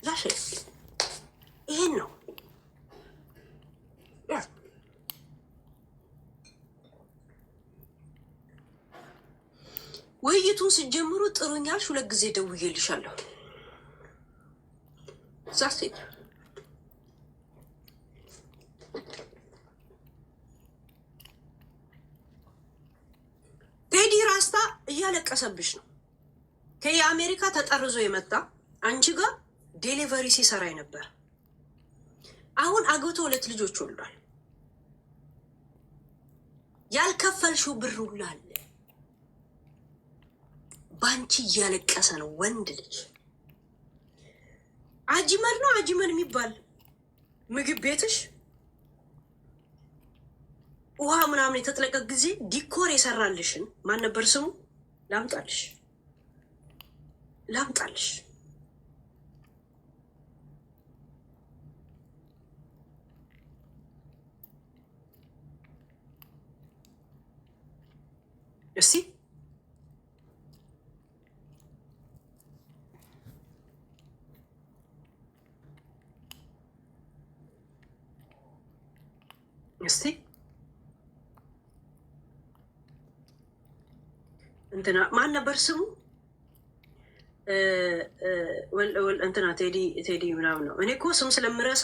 ዛሽ ይሄን ነው ውይይቱን ሲጀምሩ ጥሩኛል። 2 ጊዜ ደውዬልሻለሁ። ዛስ ቴዲ ራስታ እያለቀሰብሽ ነው። ከየአሜሪካ ተጠርዞ የመጣ አንቺ ጋር ዴሊቨሪ ሲሰራ ነበር። አሁን አግብቶ 2 ልጆች ወልዷል። ያልከፈልሽው ብር ሁሉ አለ። ባንቺ እያለቀሰ ነው ወንድ ልጅ። አጅመር ነው አጅመር የሚባል ምግብ ቤትሽ ውሃ ምናምን የተጥለቀቅ ጊዜ ዲኮር የሰራልሽን ማን ነበር ስሙ? ላምጣልሽ እስቲ እንትና ማን ነበር ስሙ? እንትና ቴዲ ምናምን ነው። እኔ እኮ ስም ስለምረሳ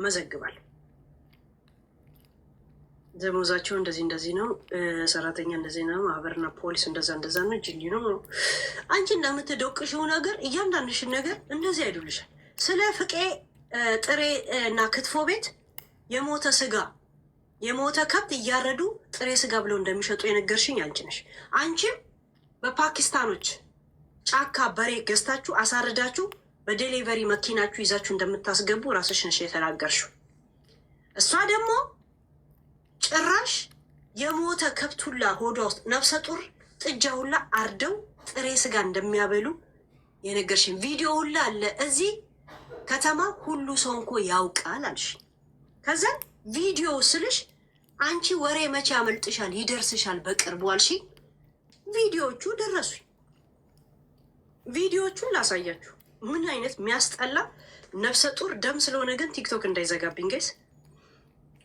መዘግባል። ደሞዛቸው እንደዚህ ነው፣ ሰራተኛ እንደዚህ ነው፣ ማህበርና ፖሊስ እንደዛ ነው፣ ጅኒ ነው። አንቺ እንደምትደቅሽው ነገር እያንዳንድሽን ነገር እንደዚህ አይዱልሻል። ስለ ፍቄ ጥሬ እና ክትፎ ቤት የሞተ ስጋ የሞተ ከብት እያረዱ ጥሬ ስጋ ብለው እንደሚሸጡ የነገርሽኝ አንቺ ነሽ። አንቺም በፓኪስታኖች ጫካ በሬ ገዝታችሁ አሳርዳችሁ በዴሊቨሪ መኪናችሁ ይዛችሁ እንደምታስገቡ ራስሽ ነሽ የተናገርሽው። እሷ ደግሞ ጭራሽ የሞተ ከብት ሁላ ሆዷ ውስጥ ነፍሰ ጡር ጥጃ ሁላ አርደው ጥሬ ስጋ እንደሚያበሉ የነገርሽኝ ቪዲዮ ሁላ አለ። እዚህ ከተማ ሁሉ ሰው እንኮ ያውቃል አልሽ። ከዛን ቪዲዮ ስልሽ አንቺ ወሬ መቼ ያመልጥሻል? ይደርስሻል በቅርቡ አልሽ። ቪዲዮዎቹ ደረሱኝ። ቪዲዮዎቹን ላሳያችሁ። ምን አይነት የሚያስጠላ ነፍሰ ጡር ደም ስለሆነ ግን ቲክቶክ እንዳይዘጋብኝ ጋይስ፣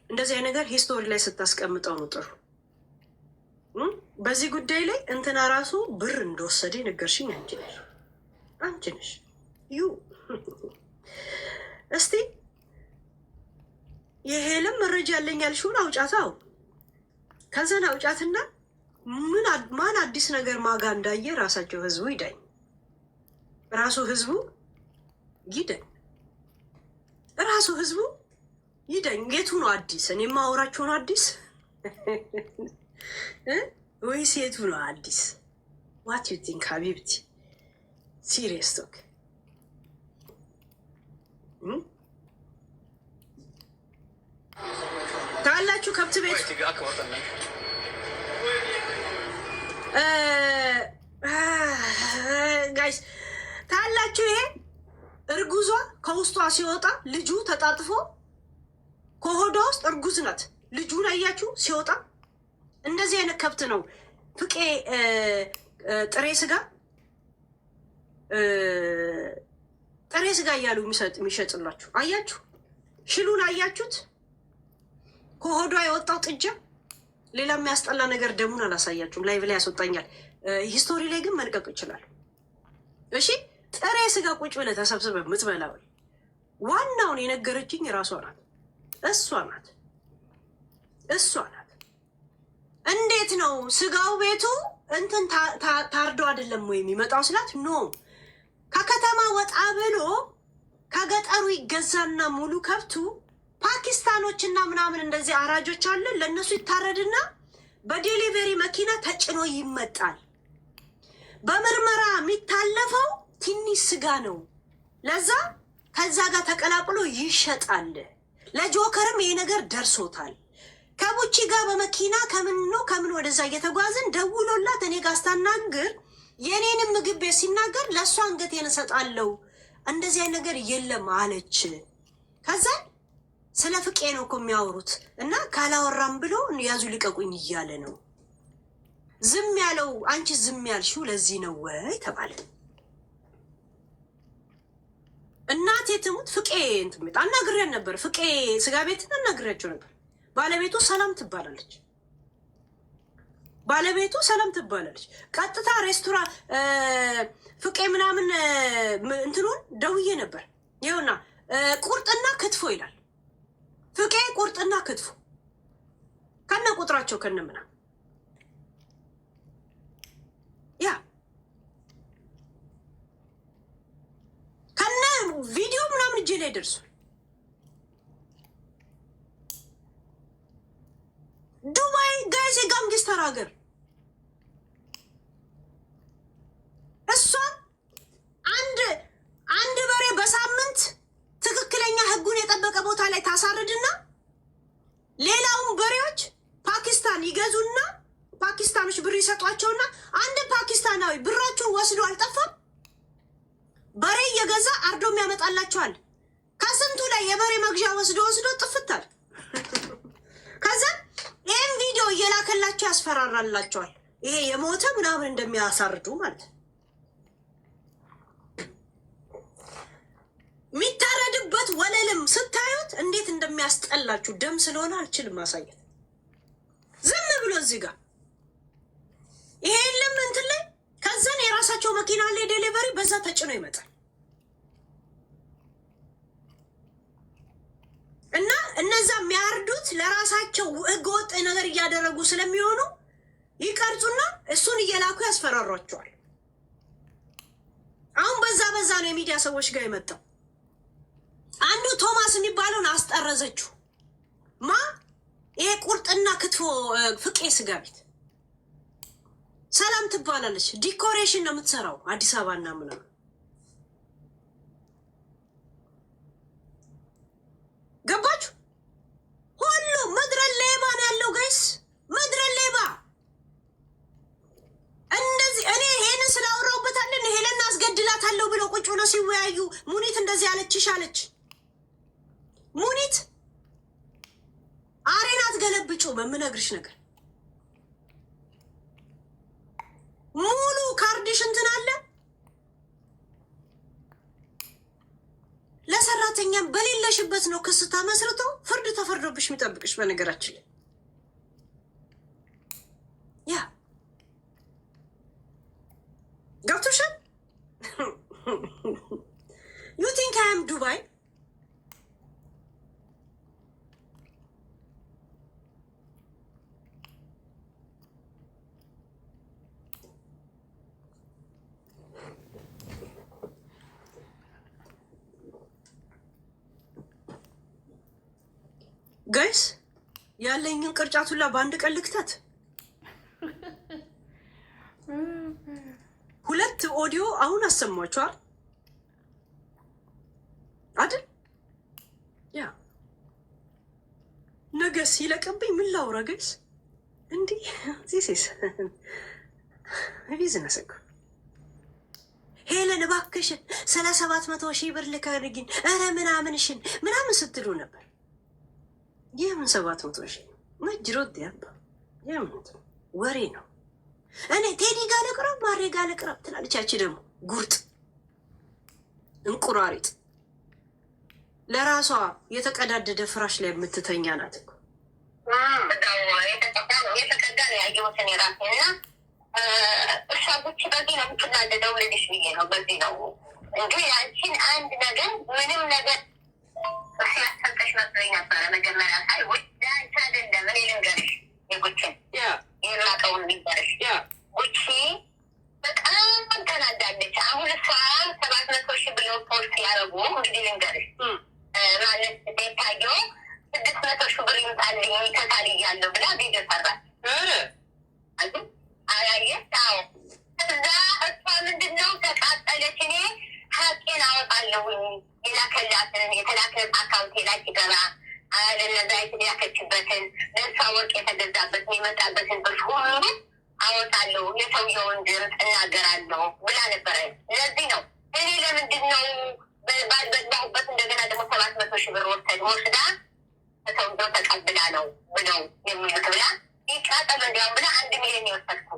እንደዚህ አይነት ነገር ሂስቶሪ ላይ ስታስቀምጠው ነው ጥሩ። በዚህ ጉዳይ ላይ እንትና ራሱ ብር እንደወሰደ ነገርሽኝ አንቺ ነሽ። እስቲ የሄለም መረጃ ያለኝ ያልሽውን አውጫታው። ከዛን አውጫትና ማን አዲስ ነገር ማጋ እንዳየ ራሳቸው ህዝቡ ይዳኝ። ራሱ ህዝቡ ይዳኝ። ራሱ ህዝቡ ይዳኝ። የቱ ነው አዲስ? እኔ የማወራቸው ነው አዲስ ወይስ የቱ ነው አዲስ? ዋት ዩ ቲንክ ሀቢብቲ? ሲሪየስ ቶክ ታላችሁ ከብት ቤት ጋይስ ታላችሁ። ይሄ እርጉዟ ከውስጧ ሲወጣ ልጁ ተጣጥፎ ከሆዷ ውስጥ እርጉዝ ናት። ልጁን አያችሁ ሲወጣ። እንደዚህ አይነት ከብት ነው ፍቄ ጥሬ ስጋ እያሉ የሚሸጥላችሁ። አያችሁ ሽሉን አያችሁት? ከሆዷ የወጣው ጥጃ። ሌላ የሚያስጠላ ነገር ደሙን አላሳያችሁም። ላይቭ ላይ ያስወጣኛል። ሂስቶሪ ላይ ግን መልቀቅ ይችላል። እሺ ጥሬ ስጋ ቁጭ ብለህ ተሰብስበህ የምትበላው ዋናውን የነገረችኝ ራሷ ናት። እሷ ናት። እንዴት ነው ስጋው ቤቱ እንትን ታርዶ አይደለም ወይ የሚመጣው ስላት፣ ኖ ከከተማ ወጣ ብሎ ከገጠሩ ይገዛና ሙሉ ከብቱ ፓኪስታኖች እና ምናምን እንደዚህ አራጆች አለን። ለእነሱ ይታረድና በዴሊቨሪ መኪና ተጭኖ ይመጣል። በምርመራ የሚታለፈው ትንሽ ስጋ ነው። ለዛ ከዛ ጋር ተቀላቅሎ ይሸጣል። ለጆከርም ይሄ ነገር ደርሶታል። ከቡቺ ጋር በመኪና ከምን ወደዛ እየተጓዝን ደውሎላት እኔ ጋር ስታናግር የኔንም ምግብ ቤት ሲናገር ለእሷ አንገቴን እሰጣለሁ እንደዚህ አይነት ነገር የለም አለች። ከዛ ስለ ፍቄ ነው እኮ የሚያወሩት እና ካላወራም ብሎ ያዙ ልቀቁኝ እያለ ነው ዝም ያለው። አንቺ ዝም ያልሽው ለዚህ ነው ወይ ተባለ። እናቴ ትሙት ፍቄ እንትን ቤት አናግሬያን ነበር። ፍቄ ስጋ ቤትን አናግሬያቸው ነበር። ባለቤቱ ሰላም ትባላለች። ቀጥታ ሬስቶራንት ፍቄ ምናምን እንትኑን ደውዬ ነበር። ይኸውና ቁርጥና ክትፎ ይላል። ፍቄ ቁርጥና ክትፎ ከነ ቁጥራቸው ከነ ምናምን ያ ከነ ቪዲዮ ምናምን እጄ ላይ ደርሷል። ዱባይ ጋይስ የጋንግስተር ሀገር። እሷን አንድ በሬ በሳምንት ትክክለኛ ህጉን የጠበቀ ቦታ ላይ ታሳርድና ሌላውን በሬዎች ፓኪስታን ይገዙና ፓኪስታኖች ብር ይሰጧቸውና አንድ ፓኪስታናዊ ብራቸውን ወስዶ አልጠፋም። በሬ እየገዛ አርዶም ያመጣላቸዋል። ከስንቱ ላይ የበሬ መግዣ ወስዶ ጥፍታል። ከዛ ይህም ቪዲዮ እየላከላቸው ያስፈራራላቸዋል። ይሄ የሞተ ምናምን እንደሚያሳርዱ ማለት ነው። የሚታረድበት ወለልም ስታዩት እንዴት እንደሚያስጠላችሁ ደም ስለሆነ አልችልም ማሳየት። ዝም ብሎ እዚህ ጋር ይሄ የለም እንትን ላይ ከዛን የራሳቸው መኪና ላይ ዴሊቨሪ በዛ ተጭኖ ይመጣል። እና እነዛ የሚያርዱት ለራሳቸው ህገወጥ ነገር እያደረጉ ስለሚሆኑ ይቀርጹና እሱን እየላኩ ያስፈራሯቸዋል። አሁን በዛ ነው የሚዲያ ሰዎች ጋር የመጣው። አንዱ ቶማስ የሚባለውን አስጠረዘችው። ይሄ ቁርጥና ክትፎ ፍቄ ስጋ ቤት ሰላም ትባላለች። ዲኮሬሽን ነው የምትሰራው አዲስ አበባ እና ምናምን። ገባችሁ? ሁሉ ምድረ ሌባ ነው ያለው ጋይስ፣ ምድረ ሌባ። እንደዚህ እኔ ይሄንን ስላወራሁበታለን ሄለን አስገድላታለሁ ብለው ቁጭ ብለው ሲወያዩ ሙኒት እንደዚህ አለችሽ አለች። ሙኒት አሬናት ገለብጮ በምነግርሽ ነገር ሙሉ ካርድሽ እንትን አለ። ለሰራተኛም በሌለሽበት ነው ክስ ተመስርቶ ፍርድ ተፈርዶብሽ የሚጠብቅሽ። በነገራችን ላይ ያ ገብቶሻል። ዩ ቲንክ አይ አም ዱባይ? ጋይስ ያለኝን ቅርጫት ሁላ በአንድ ቀን ልክተት። 2 ኦዲዮ አሁን አሰማችኋል አይደል? ያ ነገስ ይለቅብኝ ምን ላውራ ጋይስ? እንዲህ ዚስ ቢዝነስ እኮ ሄለን እባክሽን 700,000 ብር ልከርጊን ኧረ ምናምን ስትሉ ነበር። የምን 700,000 መጅሮት ያባ የምን ወሬ ነው? እኔ ቴዲ ጋር ልቅረብ ማሬ ጋር ልቅረብ ትላለች። ያቺ ደግሞ ጉርጥ እንቁራሪጥ ለራሷ የተቀዳደደ ፍራሽ ላይ የምትተኛ ናት እኮ። የተቀዳ ነው ያየሁትን የራሴና እሷ ጉቺ በዚህ ነው የምትናደደው ልልሽ ብዬ ነው። በዚህ ነው እንጂ ያንቺን አንድ ነገር ምንም ነገር ሲያሰብከሽ መስሎኝ ነበረ መጀመሪያ ሳይ። ወይ አንቺ አይደለም እኔ ልንገርሽ የጉቺን የማውቀውን ልንገርሽ። ጉቺ በጣም ተናዳለች። አሁን እሷ 700,000 ብለው ፖስት ያደረጉ እንግዲህ ልንገርሽ ማለት ቤታየው 600,000 ብር ይምጣልኝ ይተታል እያለሁ ብላ ቪዲዮ ሰራች። አላየሽ? አዎ። እዛ እሷ ምንድነው ተቃጠለች። እኔ ሀቄን አወጣለሁኝ የላከላትን የተላከት አካውንቴ ላይ ሲገባ ለነዛ የተላከችበትን ለእሷ ወርቅ የተገዛበትን የመጣበትን ብር ሁሉ አወጣለሁ፣ የሰውየውን ድምፅ እናገራለሁ ብላ ነበረ። ለዚህ ነው እኔ ለምንድን ነው ባልበዛሁበት እንደገና ደግሞ 700,000 ብር ወስዳ ሰውየው ተቀብላ ነው ብለው የሚሉት ብላ ይቃጠል እንዲያውም ብላ 1 ሚሊዮን የወሰድኩ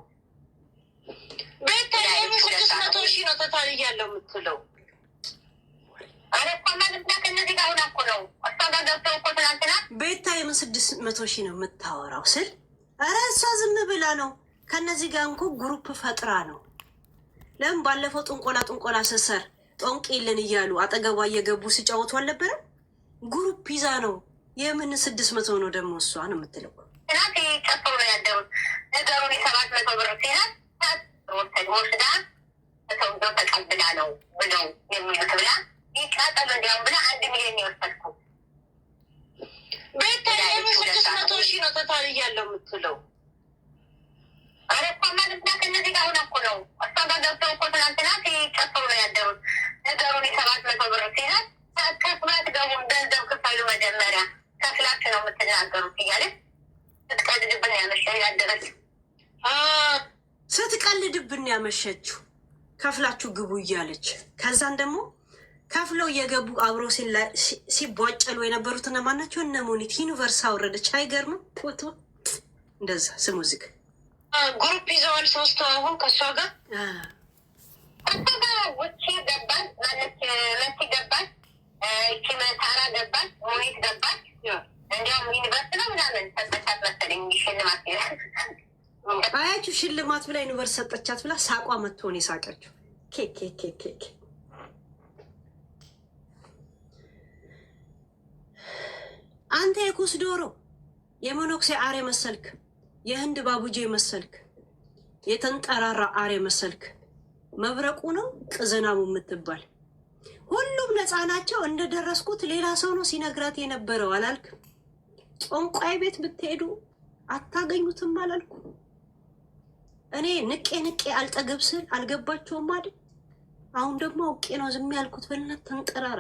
ቤት 600,000 ነው ተታልያለሁ የምትለው። አረ ቤታ የምን 600,000 ነው የምታወራው ስል ኧረ እሷ ዝም ብላ ነው። ከነዚህ ጋር እንኮ ግሩፕ ፈጥራ ነው። ለምን ባለፈው ጥንቆላ ስሰር ጦንቅ የለን እያሉ አጠገቧ እየገቡ ሲጫወቱ አልነበረም? ግሩፕ ይዛ ነው። የምን 600 ነው ደግሞ እሷ ነው የምትለው። ጨፈሩ ነው ያደሩት ነገሩን 700 ብር ሲላት ወስዳ ተውዶ ተቀብላ ነው ብለው የሚሉት ብላ ይቃጠሉ እንዲያውም ብላ 1 ሚሊዮን የወሰድኩ ቤታ የምን 600,000 ነው ተታልያለሁ የምትለው። አረ እኮ ማለት ና ከነዚህ ጋር ሆና እኮ ነው እሷ ጋር ገብተው እኮ ትናንትና ጨፈሩ ነው ያደሩት ነገሩን 700 ብር ሲላት ከፍላት ገቡን ገንዘብ ክፈሉ መጀመሪያ ከፍላችሁ ነው የምትናገሩት እያለች ስትቀልድብን ያመሸ ያደረች ስትቀልድብን ያመሸችው ከፍላችሁ ግቡ እያለች ከዛን ደግሞ ከፍለው እየገቡ አብሮ ሲቧጨሉ የነበሩት እነማን ናቸው? እነ ሙኒት ዩኒቨርስ አወረደች። አይገርምም? ፎቶ እንደዛ ስሙ ዝግ ግሩፕ ይዘዋል 3 አሁን ከእሷ ጋር ውጭ ገባል ማለት መሲ ገባል ኪመታራ ገባል ሙኒት ገባል እንዲያውም ዩኒቨርስ ነው ምናምን ሰጠቻት መሰለኝ ሽልማት አያችሁ ሽልማት ብላ ዩኒቨርስ ሰጠቻት ብላ ሳቋ መጥቶን የሳቀችው ኬክ አንተ የኩስ ዶሮ የሞኖክሴ አሬ መሰልክ፣ የህንድ ባቡጄ መሰልክ፣ የተንጠራራ አሬ መሰልክ። መብረቁ ነው ቅዘናሙ የምትባል ሁሉም ነፃ ናቸው። እንደደረስኩት ሌላ ሰው ነው ሲነግራት የነበረው አላልክ? ጦንቋይ ቤት ብትሄዱ አታገኙትም አላልኩ? እኔ ንቄ አልጠገብ ስል አልገባቸውም አይደል? አሁን ደግሞ አውቄ ነው ዝም ያልኩት። በልነት ተንጠራራ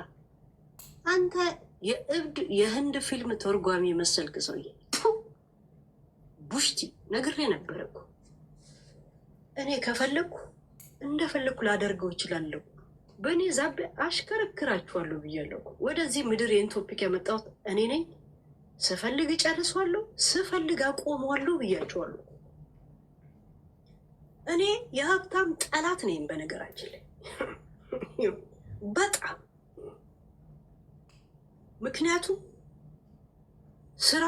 አንተ የእብድ የህንድ ፊልም ተርጓሚ መሰልክ ሰውዬ። ቡሽቲ ነግሬ ነበረ እኮ እኔ ከፈለግኩ እንደፈለግኩ ላደርገው ይችላለሁ። በእኔ ዛቤ አሽከረክራችኋለሁ ብያለሁ። ወደዚህ ምድር ይህን ቶፒክ ያመጣሁት እኔ ነኝ። ስፈልግ እጨርሷለሁ፣ ስፈልግ አቆመዋለሁ ብያችኋለሁ። እኔ የሀብታም ጠላት ነኝ በነገራችን ላይ በጣም ምክንያቱም ስራ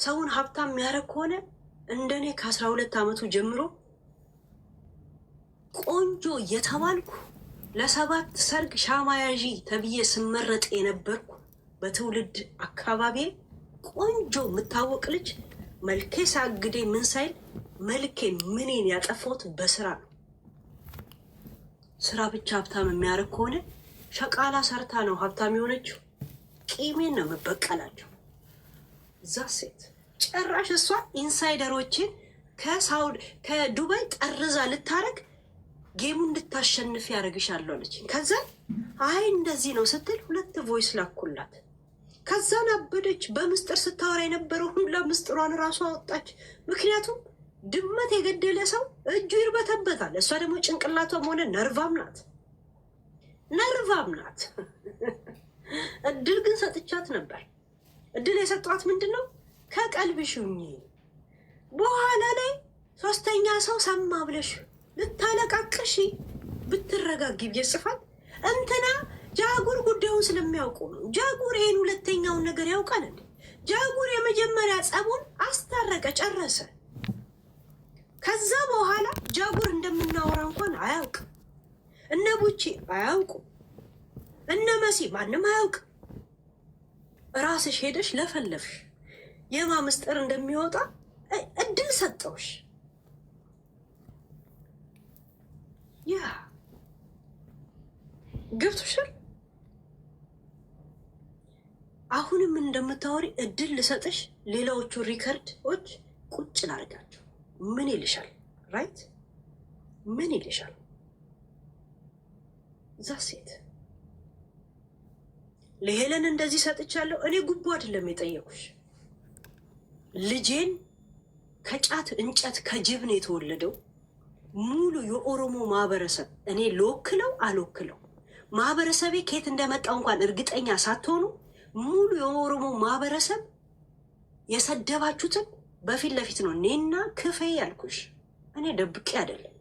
ሰውን ሀብታም የሚያደርግ ከሆነ እንደኔ ከ12 ዓመቱ ጀምሮ ቆንጆ የተባልኩ ለ7 ሰርግ ሻማ ያዢ ተብዬ ስመረጥ የነበርኩ በትውልድ አካባቢ ቆንጆ የምታወቅ ልጅ መልኬ ሳግዴ ምን ሳይል መልኬ ምኔን ያጠፋሁት በስራ ነው። ስራ ብቻ ሀብታም የሚያደርግ ከሆነ ሸቃላ ሰርታ ነው ሀብታም የሆነችው። ቂሜን ነው የምበቀላቸው። እዛ ሴት ጭራሽ እሷ ኢንሳይደሮችን ከዱባይ ጠርዛ ልታረግ ጌሙ እንድታሸንፍ ያደርግሻለሁ አለችኝ። ከዛ አይ እንደዚህ ነው ስትል 2 ቮይስ ላኩላት። ከዛን አበደች። በምስጥር ስታወራ የነበረው ሁላ ምስጥሯን ራሷ አወጣች። ምክንያቱም ድመት የገደለ ሰው እጁ ይርበተበታል። እሷ ደግሞ ጭንቅላቷም ሆነ ነርቫም ናት። እድል ግን ሰጥቻት ነበር። እድል የሰጧት ምንድን ነው? ከቀልብሽኝ በኋላ ላይ 3ኛ ሰው ሰማ ብለሽ ልታለቃቅሽ ብትረጋጊ ብዬ ጽፋት እንትና ጃጉር ጉዳዩን ስለሚያውቁ ነው። ጃጉር ይሄን 2ኛውን ነገር ያውቃል እንዴ? ጃጉር የመጀመሪያ ጸቡን አስታረቀ ጨረሰ። ከዛ በኋላ ጃጉር እንደምናወራ እንኳን አያውቅም። እነ ቡቺ አያውቁ፣ እነ መሲ ማንም አያውቅ። ራስሽ ሄደሽ ለፈለፍሽ የማ ምስጢር እንደሚወጣ እድል ሰጠውሽ። ያ ገብቶሻል። አሁንም እንደምታወሪ እድል ልሰጥሽ። ሌላዎቹ ሪከርዶች ቁጭ ላርጋቸው። ምን ይልሻል? ራይት ምን ይልሻል? እዛ ሴት ለሄለን እንደዚህ ሰጥቻለሁ። እኔ ጉቦ አይደለም የጠየቁሽ። ልጄን ከጫት እንጨት ከጅብ ነው የተወለደው። ሙሉ የኦሮሞ ማህበረሰብ እኔ ልወክለው አልወክለው ማህበረሰቤ ከየት እንደመጣው እንኳን እርግጠኛ ሳትሆኑ ሙሉ የኦሮሞ ማህበረሰብ የሰደባችሁትን በፊት ለፊት ነው እኔና ክፌ ያልኩሽ። እኔ ደብቄ አይደለም።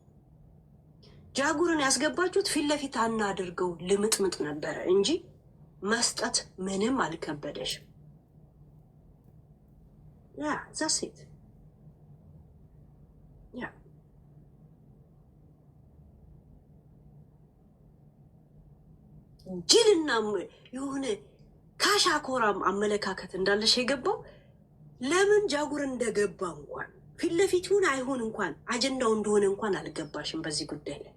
ጃጉርን ያስገባችሁት ፊት ለፊት አናድርገው ልምጥምጥ ነበረ እንጂ መስጠት ምንም አልከበደሽም። ያ ዛሴት ያ ጅልና የሆነ ካሻኮራም አመለካከት እንዳለሽ የገባው ለምን ጃጉር እንደገባ እንኳን ፊት ለፊት ይሁን አይሆን እንኳን አጀንዳው እንደሆነ እንኳን አልገባሽም በዚህ ጉዳይ ላይ።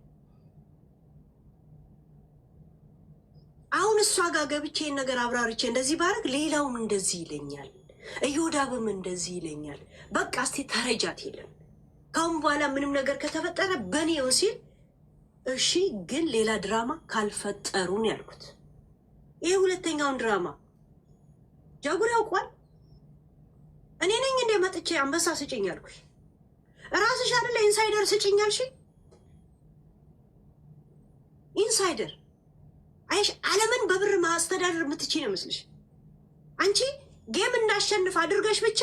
አሁን እሷ ጋር ገብቼ ነገር አብራርቼ እንደዚህ ባረግ ሌላውም እንደዚህ ይለኛል፣ እዮዳብም እንደዚህ ይለኛል። በቃ እስቲ ተረጃት የለም ካሁን በኋላ ምንም ነገር ከተፈጠረ በኔው ሲል እሺ፣ ግን ሌላ ድራማ ካልፈጠሩን ያልኩት። ይሄ ሁለተኛውን ድራማ ጃጉር ያውቋል። እኔ ነኝ እንደ መጥቼ አንበሳ ስጭኝ አልኩሽ። ራስሽ አይደለ ኢንሳይደር ስጭኝ አልሽ። ኢንሳይደር አይሽ ዓለምን በብር ማስተዳደር የምትችይ ነው መስልሽ? አንቺ ጌም እንዳሸንፍ አድርገሽ ብቻ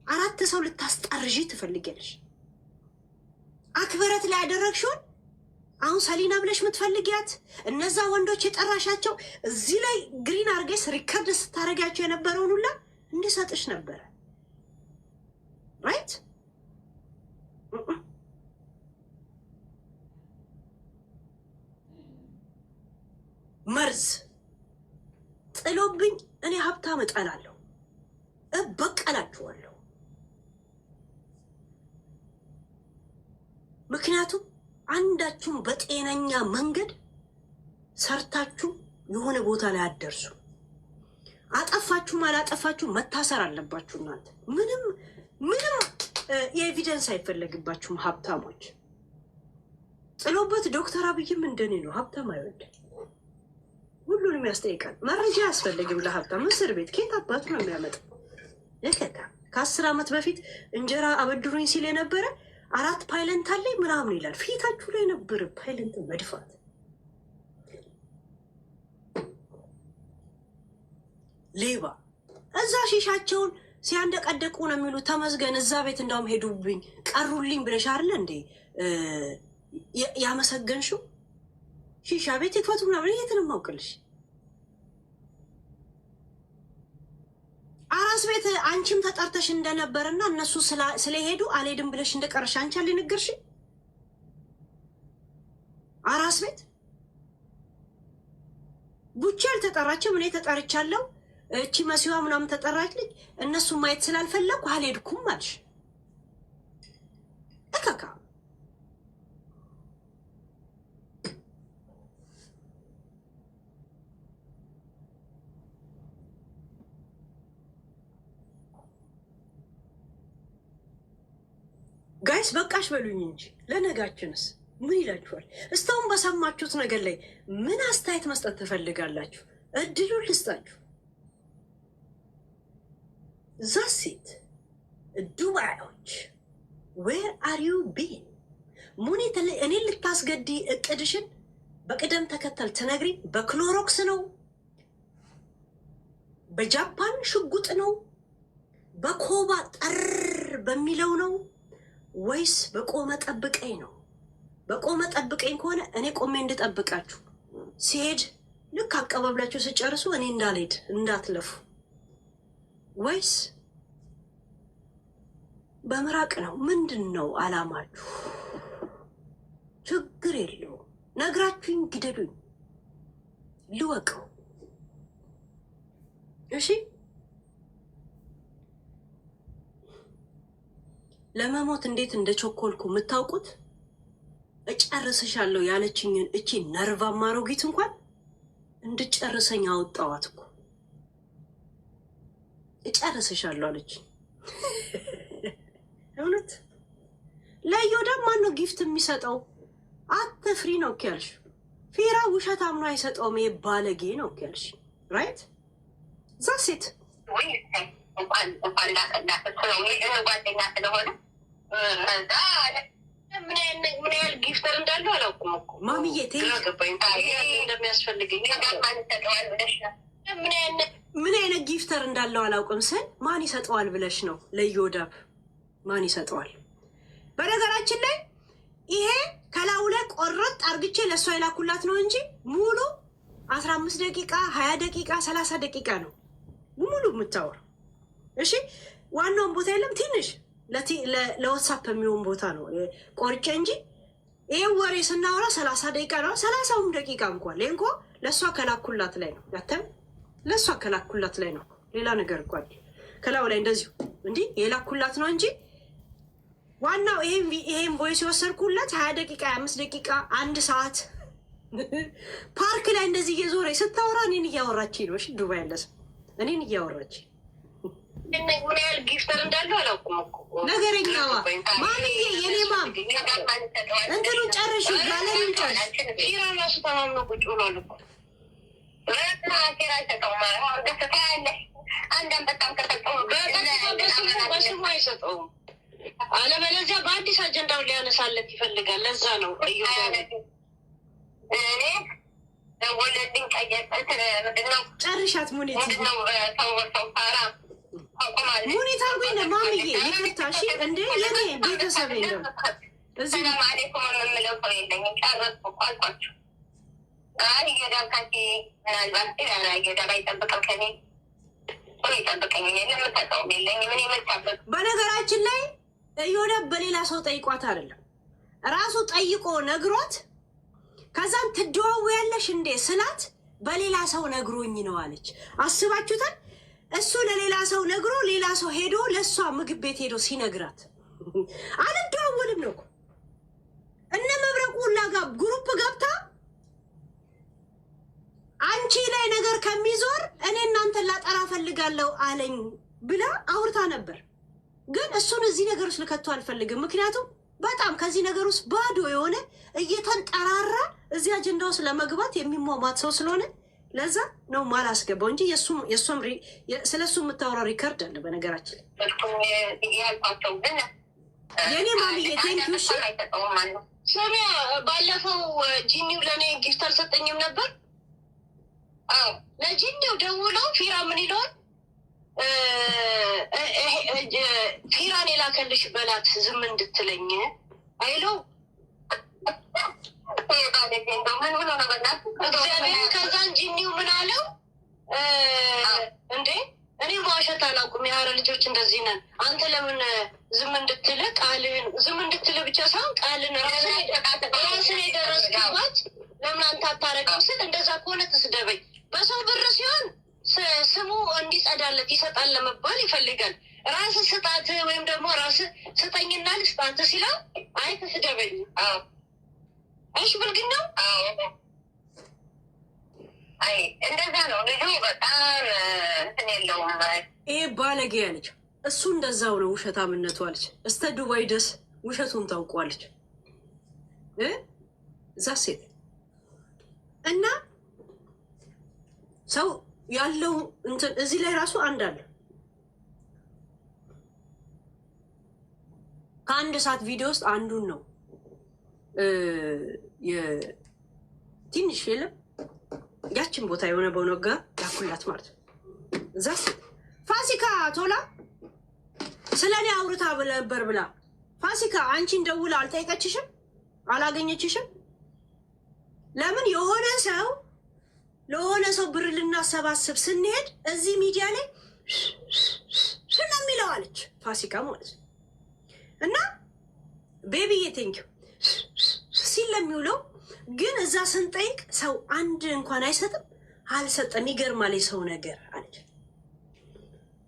4 ሰው ልታስጠርዢ ትፈልጊያለሽ። አክብረት ላይ ያደረግሽውን አሁን ሰሊና ብለሽ የምትፈልጊያት እነዛ ወንዶች የጠራሻቸው እዚህ ላይ ግሪን አርጌስ ሪከርድ ስታደርጋቸው የነበረውን ሁላ እንዲሰጥሽ ነበረ። ራይት መርዝ ጥሎብኝ እኔ ሀብታም እጠላለሁ፣ እበቀላችኋለሁ። ምክንያቱም አንዳችሁም በጤነኛ መንገድ ሰርታችሁ የሆነ ቦታ ላይ አደርሱ። አጠፋችሁም አላጠፋችሁም መታሰር አለባችሁ። እናንተ ምንም የኤቪደንስ አይፈለግባችሁም። ሀብታሞች ጥሎበት ዶክተር አብይም እንደኔ ነው። ሀብታም አይወድም፣ ሁሉንም ያስጠይቃል። መረጃ አያስፈልግም ለሀብታም። እስር ቤት ከየት አባቱ ነው የሚያመጣው? ይከታ ከ10 ዓመት በፊት እንጀራ አበድሩኝ ሲል የነበረ 4 ፓይለንት አለኝ ምናምን ይላል። ፊታችሁ ላይ ነበር ፓይለንት መድፋት። ሌባ እዛ ሺሻቸውን ሲያንደቀደቁ ነው የሚሉ ተመስገን። እዛ ቤት እንዳውም ሄዱብኝ ቀሩልኝ ብለሽ አይደለ እንዴ ያመሰገንሽው? ሺሻ ቤት ይክፈቱ ምናምን የትንም አውቅልሽ። አራስ ቤት አንቺም ተጠርተሽ እንደነበርና እነሱ ስለሄዱ አልሄድም ብለሽ እንደቀረሽ አንቺ አለ ንገርሽ። አራስ ቤት ቡቼ አልተጠራችም፣ እኔ ተጠርቻለሁ። እቺ መሲዋ ምናምን ተጠራች ልጅ እነሱ ማየት ስላልፈለኩ አልሄድኩም አልሽ። እካካ ጋይስ በቃሽ በሉኝ እንጂ ለነጋችንስ ምን ይላችኋል? እስካሁን በሰማችሁት ነገር ላይ ምን አስተያየት መስጠት ትፈልጋላችሁ? እድሉን ልስጣችሁ። ዛሴት ዱባዮች ዌር አር ዩ ቢን? ሙኒ እኔን ልታስገዲ እቅድሽን በቅደም ተከተል ትነግሪ። በክሎሮክስ ነው? በጃፓን ሽጉጥ ነው? በኮባ ጠር በሚለው ነው ወይስ በቆመ ጠብቀኝ ነው? በቆመ ጠብቀኝ ከሆነ እኔ ቆሜ እንድጠብቃችሁ ሲሄድ ልክ አቀባብላችሁ ስጨርሱ እኔ እንዳልሄድ እንዳትለፉ። ወይስ በምራቅ ነው? ምንድን ነው አላማችሁ? ችግር የለው ነግራችሁኝ ግደሉኝ ልወቀው። እሺ ለመሞት እንዴት እንደቸኮልኩ የምታውቁት እጨርስሻለሁ ያለችኝን እቺ ነርቫማ አሮጊት እንኳን እንድጨርሰኝ አወጣዋት እኮ። እጨርስሻለሁ አለች። እውነት ለዮዳ ማን ነው ጊፍት የሚሰጠው? አትፍሪ ነው እኮ ያልሽ። ፊራ ውሸት አምኖ አይሰጠውም። ይሄ ባለጌ ነው እኮ ያልሽ። ራይት ዛሴት እንኳን ጓደኛ ስለሆነ ምን ያህል ጊፍተር እንዳለው አላውቅም እኮ ማሚዬ። እንደሚያስፈልገኝ ምን አይነት ጊፍተር እንዳለው አላውቅም ስል ማን ይሰጠዋል ብለሽ ነው? ለዮዳብ ማን ይሰጠዋል? በነገራችን ላይ ይሄ ከላዩ ላይ ቆረጥ አርግቼ ለእሷ የላኩላት ነው እንጂ ሙሉ 15 ደቂቃ 20 ደቂቃ 30 ደቂቃ ነው ሙሉ የምታወራው። እሺ ዋናውን ቦታ የለም ትንሽ ለዋትሳፕ የሚሆን ቦታ ነው ቆርጬ እንጂ ይህ ወሬ ስናወራ 30 ደቂቃ ነው። 30ም ደቂቃ እንኳን እንኳ ለእሷ ከላኩላት ላይ ነው ያተም ለእሷ ከላኩላት ላይ ነው። ሌላ ነገር እንኳን ከላው ላይ እንደዚሁ እንዲህ የላኩላት ነው እንጂ ዋናው ይሄን ቮይስ የወሰድኩለት 20 ደቂቃ 25 ደቂቃ 1 ሰዓት ፓርክ ላይ እንደዚህ እየዞረ ስታወራ እኔን እያወራች ነው። እሺ ዱባይ ያለስ እኔን እያወራች ምን ያህል ጊፍተር እንዳለው አላውቅም እኮ ነገረኛዋ ማንዬ የኔ ማም እንትኑን ጨርሽ ጋለሪውን ጨርሽ። ኪራ ራሱ ተማምኖ ቁጭ ብሏል እኮ ኪራ አይሰጠውም። አንዳንድ በጣም ከሰጠው በስሙ አይሰጠውም። አለበለዚያ በአዲስ አጀንዳውን ሊያነሳለት ይፈልጋል። ለዛ ነው እኔ ወለድኝ ምንድነው ጨርሻት ሙኒት ምንድነው ሰው ፓራ ሙኒት አርጎኝ ነው ማምዬ ይቅርታ። እሺ እንዴ የኔ ቤተሰብ ነው እዚህ ለማሌኩም የምለው ሰው የለኝም። ጨረስኩ እኮ አልኳቸው። አይ እየዳካቴ ምናልባት እየዳባ ይጠብቀው ከኔ ይጠብቀኝ የምጠቀውም የለኝም። ምን የመቻበት በነገራችን ላይ የሆነ በሌላ ሰው ጠይቋት አይደለም ራሱ ጠይቆ ነግሯት ከዛም ትደዋወያለሽ እንዴ ስላት በሌላ ሰው ነግሮኝ ነው አለች። አስባችሁታል? እሱ ለሌላ ሰው ነግሮ ሌላ ሰው ሄዶ ለእሷ ምግብ ቤት ሄዶ ሲነግራት አልደዋወልም ነው እኮ እነ መብረቁ ሁላ ጋር ግሩፕ ገብታ አንቺ ላይ ነገር ከሚዞር እኔ እናንተን ላጠራ ፈልጋለሁ አለኝ ብላ አውርታ ነበር። ግን እሱን እዚህ ነገር ውስጥ ልከቱ አልፈልግም። ምክንያቱም በጣም ከዚህ ነገር ውስጥ ባዶ የሆነ እየተንጠራራ እዚህ አጀንዳ ውስጥ ለመግባት የሚሟሟት ሰው ስለሆነ ለዛ ነው ማላስገባው እንጂ ስለ እሱ የምታወራው ሪከርድ አለ። በነገራችን የኔ ማምዬ ቴንኪው። ሰሚያ ባለፈው ጂኒው ለእኔ ጊፍት አልሰጠኝም ነበር። ለጂኒው ደውለው ፊራ ምን ይለዋል? ፊራን የላከልሽ በላት ዝም እንድትለኝ አይለው እግዚአብሔር። ከዛን ጂኒው ምን አለው? እንዴ እኔ መዋሸት አላውቅም። የሀረ ልጆች እንደዚህ ነን። አንተ ለምን ዝም እንድትል ቃልን ዝም እንድትል ብቻ ሳይሆን ቃልን ራስን የደረስክባት ለምን አንተ አታረገው ስል እንደዛ ከሆነ ትስደበኝ። በሰው ብር ሲሆን ስሙ እንዲጸዳለት ይሰጣል ለመባል ይፈልጋል። ራስ ስጣት ወይም ደግሞ ራስ ስጠኝና ልስጣት ሲለው አይ ትስደበኝ። እሺ ብልግና አይ እንደዛ ነው። ልጁ በጣም እንትን የለውም። ይሄ ባለጌ አለች። እሱ እንደዛው ነው ውሸታምነቱ አለች። እስተ ዱባይ ድረስ ውሸቱን ታውቋለች እዛ ሴት እና ሰው ያለው እንትን እዚህ ላይ ራሱ አንድ አለ። ከአንድ ሰዓት ቪዲዮ ውስጥ አንዱን ነው ትንሽ የለም ያችን ቦታ የሆነ በነጋ ያኩላት ማለት ነው። እዛ ፋሲካ ቶላ ስለ እኔ አውርታ ነበር ብላ ፋሲካ አንቺን ደውላ አልጠየቀችሽም? አላገኘችሽም? ለምን የሆነ ሰው ለሆነ ሰው ብር ልናሰባስብ ስንሄድ እዚህ ሚዲያ ላይ ስለሚለው አለች ፋሲካ ማለት ነው። እና ቤቢዬ ቴንኪው ሲል ለሚውለው ግን እዛ ስንጠይቅ ሰው አንድ እንኳን አይሰጥም። አልሰጠም። ይገርማል የሰው ነገር አለች።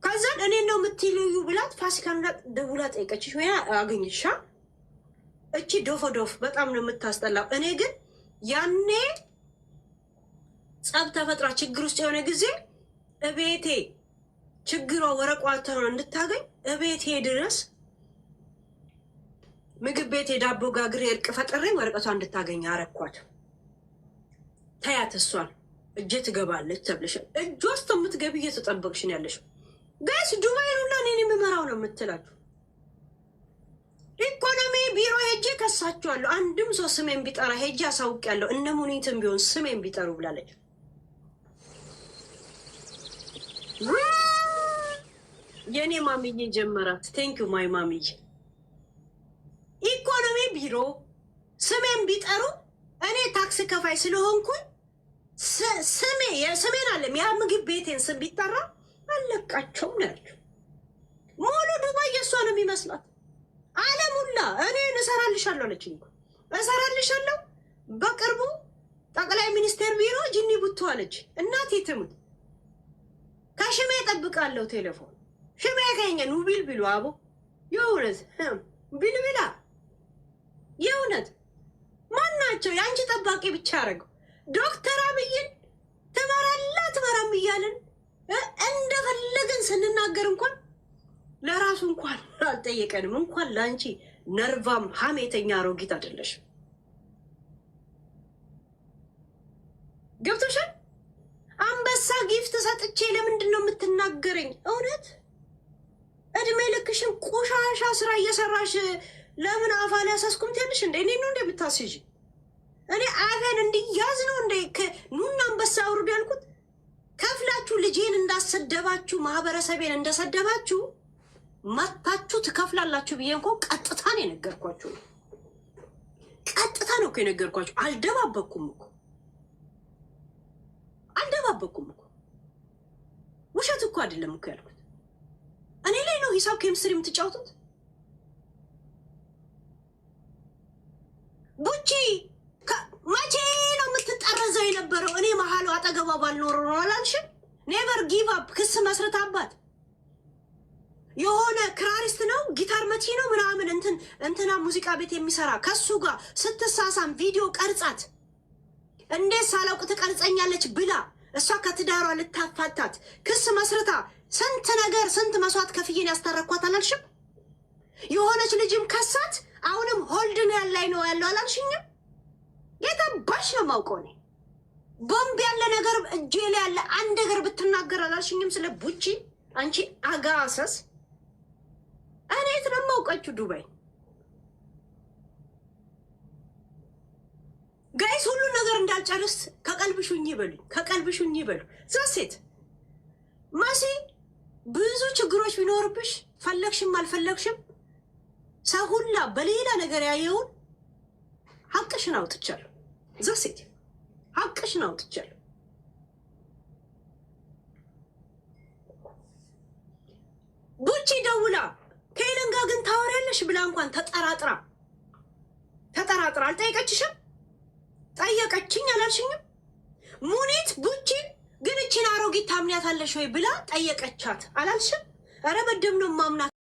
ከዛን እኔ ነው የምትልዩ ብላት ፋሲካን ደውላ ጠይቀችሽ ወይ አገኘሻ? እቺ ዶፎ ዶፍ በጣም ነው የምታስጠላው። እኔ ግን ያኔ ጸብ ተፈጥራ ችግር ውስጥ የሆነ ጊዜ እቤቴ ችግሯ ወረቋታውን እንድታገኝ እቤቴ ድረስ ምግብ ቤት የዳቦ ጋግሬ እርቅ ፈጥሬ ወረቀቷ እንድታገኝ አረኳት። ታያት እሷን እጄ ትገባለች ተብለሻል። እጅ ውስጥ የምትገቢ እየተጠበቅሽ ነው ያለሽ። ጋይስ ዱባይ ሁላ እኔን የምመራው ነው የምትላችሁ። ኢኮኖሚ ቢሮ ሄጄ ከሳችኋለሁ። አንድም ሰው ስሜን ቢጠራ ሄጄ አሳውቂያለሁ። እነ ሙኒትም ቢሆን ስሜን ቢጠሩ ብላለች። የእኔ ማምዬ ጀመራት። ቴንኪው ማይ ማምዬ። ኢኮኖሚ ቢሮ ስሜን ቢጠሩ እኔ ታክስ ከፋይ ስለሆንኩኝ ስሜ የስሜን አለም ያ ምግብ ቤቴን ስም ቢጠራ አለቃቸውም ነው ያለው። ሙሉ ዱባይ የእሷ ነው የሚመስላት። አለሙላ እኔ እሰራልሻለሁ አለችኝ። እሰራልሻለሁ በቅርቡ ጠቅላይ ሚኒስቴር ቢሮ ጅኒ ቡቱ አለች። እናቴ ትሙት ከሽሜ እጠብቃለሁ ቴሌፎን ሽሜ ያገኘን ውቢል ቢሉ አቦ የእውነት ቢልቢላ የእውነት ማናቸው የአንቺ ጠባቂ ብቻ አደረገው። ዶክተር አብይን ትመራም እያልን እንደፈለግን ስንናገር እንኳን ለራሱ እንኳን አልጠየቀንም። እንኳን ለአንቺ ነርቫም ሀሜተኛ አሮጊት አይደለሽም። ገብቶሻል? አንበሳ ጊፍት ሰጥቼ ለምንድን ነው የምትናገረኝ? እውነት እድሜ ልክሽን ቆሻሻ ስራ እየሰራሽ ለምን አፋ ሊያሳስኩም ትያለሽ እንደ እኔ ነው እንደምታስይዥ? እኔ አፌን እንዲያዝ ነው እንደ ኑና አንበሳ አውርዱ ያልኩት? ከፍላችሁ ልጄን እንዳሰደባችሁ ማህበረሰቤን እንደሰደባችሁ መታችሁ ትከፍላላችሁ ብዬ እንኳን ቀጥታ ነው የነገርኳችሁ። ቀጥታ ነው እኮ የነገርኳችሁ። አልደባበኩም እኮ ውሸት እኮ አይደለም እኮ ያልኩት። እኔ ላይ ነው ሂሳብ ኬሚስትሪ የምትጫወቱት። ቡቺ መቼ ነው የምትጠረዘው የነበረው? እኔ መሀሉ አጠገቧ ባልኖር ነው አላልሽም? ኔቨር ጊቭ አፕ ክስ መስርታባት የሆነ ክራሪስት ነው ጊታር መቺ ነው ምናምን እንትና ሙዚቃ ቤት የሚሰራ ከሱ ጋር ስትሳሳም ቪዲዮ ቀርጻት እንዴት ሳላውቅ ትቀርጸኛለች ብላ እሷ ከትዳሯ ልታፋታት ክስ መስርታ ስንት ነገር ስንት መስዋዕት ከፍዬን ያስታረኳት አላልሽም? የሆነች ልጅም ከሳት አሁንም ሆልድን ያላይ ነው ያለው አላልሽኝም? የታባሽ ነው የማውቀው እኔ። ቦምብ ያለ ነገር እጄ ላይ ያለ አንድ ነገር ብትናገር አላልሽኝም? ስለ ቡቺ አንቺ አጋሰስ እኔ የት ነው የማውቃችሁ? ዱባይ ጋይስ ሁሉ ነገር እንዳልጨርስ ከቀልብሹኝ ይበሉ። ዛሴት ማሲ ብዙ ችግሮች ቢኖርብሽ ፈለግሽም አልፈለግሽም ሰው ሁላ በሌላ ነገር ያየውን ሀቅሽን አውጥቻለሁ። ዛሴት ሀቅሽን አውጥቻለሁ። ቡቺ ደውላ ከኤለን ጋር ግን ታወሪያለሽ ብላ እንኳን ተጠራጥራ አልጠየቀችሽም? ጠየቀችኝ አላልሽኝም? ሙኒት ቡቺን ግን እችን አሮጊት ታምኛታለሽ ወይ ብላ ጠየቀቻት አላልሽም? ኧረ በደም ነው ማምናት።